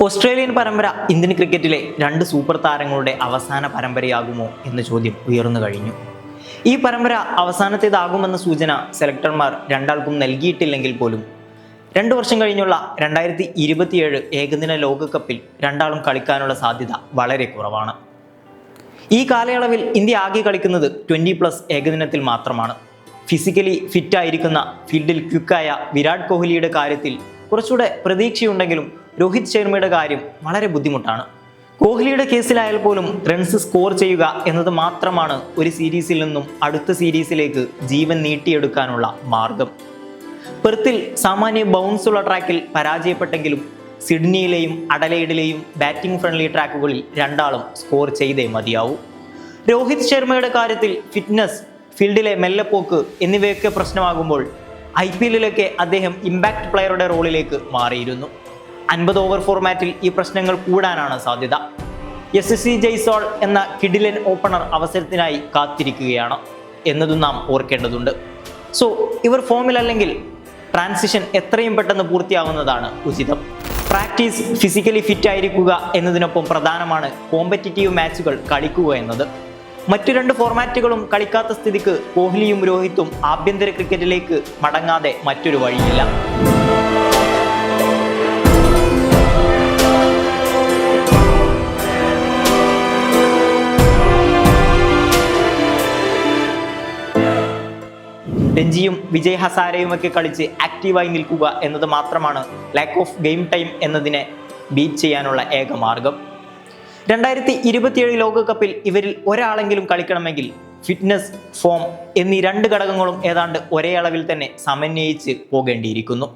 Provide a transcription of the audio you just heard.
Australian പരമ്പര Indian ക്രിക്കറ്റിലെ രണ്ട് സൂപ്പർ താരങ്ങളുടെ അവസാന പരമ്പരയാകുമോ എന്ന ചോദ്യം ഉയർന്നു കഴിഞ്ഞു. ഈ പരമ്പര അവസാനത്തേതാകുമെന്ന സൂചന സെലക്ടർമാർ രണ്ടാൾക്കും നൽകിയിട്ടില്ലെങ്കിൽ പോലും 2 വർഷം കഴിഞ്ഞുള്ള 2027 ഏകദിന ലോകകപ്പിൽ രണ്ടാളും കളിക്കാനുള്ള സാധ്യത വളരെ കുറവാണ്. ഈ കാലയളവിൽ ഇന്ത്യ ആകെ കളിക്കുന്നത് 20+ ഏകദിനത്തിൽ മാത്രമാണ്. ഫിസിക്കലി ഫിറ്റായിരിക്കുന്ന ഫീൽഡിൽ ക്വിക്കായ വിരാട് കോഹ്ലിയുടെ കാര്യത്തിൽ കുറച്ചുകൂടെ പ്രതീക്ഷയുണ്ടെങ്കിലും രോഹിത് ശർമ്മയുടെ കാര്യം വളരെ ബുദ്ധിമുട്ടാണ്. കോഹ്ലിയുടെ കേസിലായാൽ പോലും റൺസ് സ്കോർ ചെയ്യുക എന്നത് മാത്രമാണ് ഒരു സീരീസിൽ നിന്നും അടുത്ത സീരീസിലേക്ക് ജീവൻ നീട്ടിയെടുക്കാനുള്ള മാർഗം. പെർത്തിൽ സാമാന്യ ബൗൺസുള്ള ട്രാക്കിൽ പരാജയപ്പെട്ടെങ്കിലും സിഡ്നിയിലെയും അഡലൈഡിലെയും ബാറ്റിംഗ് ഫ്രണ്ട്ലി ട്രാക്കുകളിൽ രണ്ടാളും സ്കോർ ചെയ്തേ മതിയാവൂ. രോഹിത് ശർമ്മയുടെ കാര്യത്തിൽ ഫിറ്റ്നസ്, ഫീൽഡിലെ മെല്ലെപ്പോക്ക് എന്നിവയൊക്കെ പ്രശ്നമാകുമ്പോൾ IPLിലൊക്കെ അദ്ദേഹം ഇമ്പാക്ട് പ്ലെയറുടെ റോളിലേക്ക് മാറിയിരുന്നു. 50 ഓവർ ഫോർമാറ്റിൽ ഈ പ്രശ്നങ്ങൾ കൂടാനാണ് സാധ്യത. SSC ജയ്സ്വാൾ എന്ന കിഡിലൻ ഓപ്പണർ അവസരത്തിനായി കാത്തിരിക്കുകയാണ് എന്നതും നാം ഓർക്കേണ്ടതുണ്ട്. സോ ഇവർ ഫോമിലല്ലെങ്കിൽ ട്രാൻസിഷൻ എത്രയും പെട്ടെന്ന് പൂർത്തിയാവുന്നതാണ് ഉചിതം. പ്രാക്ടീസ്, ഫിസിക്കലി ഫിറ്റ് ആയിരിക്കുക എന്നതിനൊപ്പം പ്രധാനമാണ് കോമ്പറ്റിറ്റീവ് മാച്ചുകൾ കളിക്കുക എന്നത്. മറ്റു 2 ഫോർമാറ്റുകളും കളിക്കാത്ത സ്ഥിതിക്ക് കോഹ്ലിയും രോഹിത്തും ആഭ്യന്തര ക്രിക്കറ്റിലേക്ക് മടങ്ങാതെ മറ്റൊരു വഴിയില്ല. രഞ്ജിയും വിജയ് ഹസാരയുമൊക്കെ കളിച്ച് ആക്റ്റീവായി നിൽക്കുക എന്നത് മാത്രമാണ് ലാക്ക് ഓഫ് ഗെയിം ടൈം എന്നതിനെ ബീറ്റ് ചെയ്യാനുള്ള ഏക മാർഗം. 2027 ലോകകപ്പിൽ ഇവരിൽ ഒരാളെങ്കിലും കളിക്കണമെങ്കിൽ ഫിറ്റ്നസ്, ഫോം എന്നീ 2 ഘടകങ്ങളും ഏതാണ്ട് ഒരേ അളവിൽ തന്നെ സമന്വയിച്ച് പോകേണ്ടിയിരിക്കുന്നു.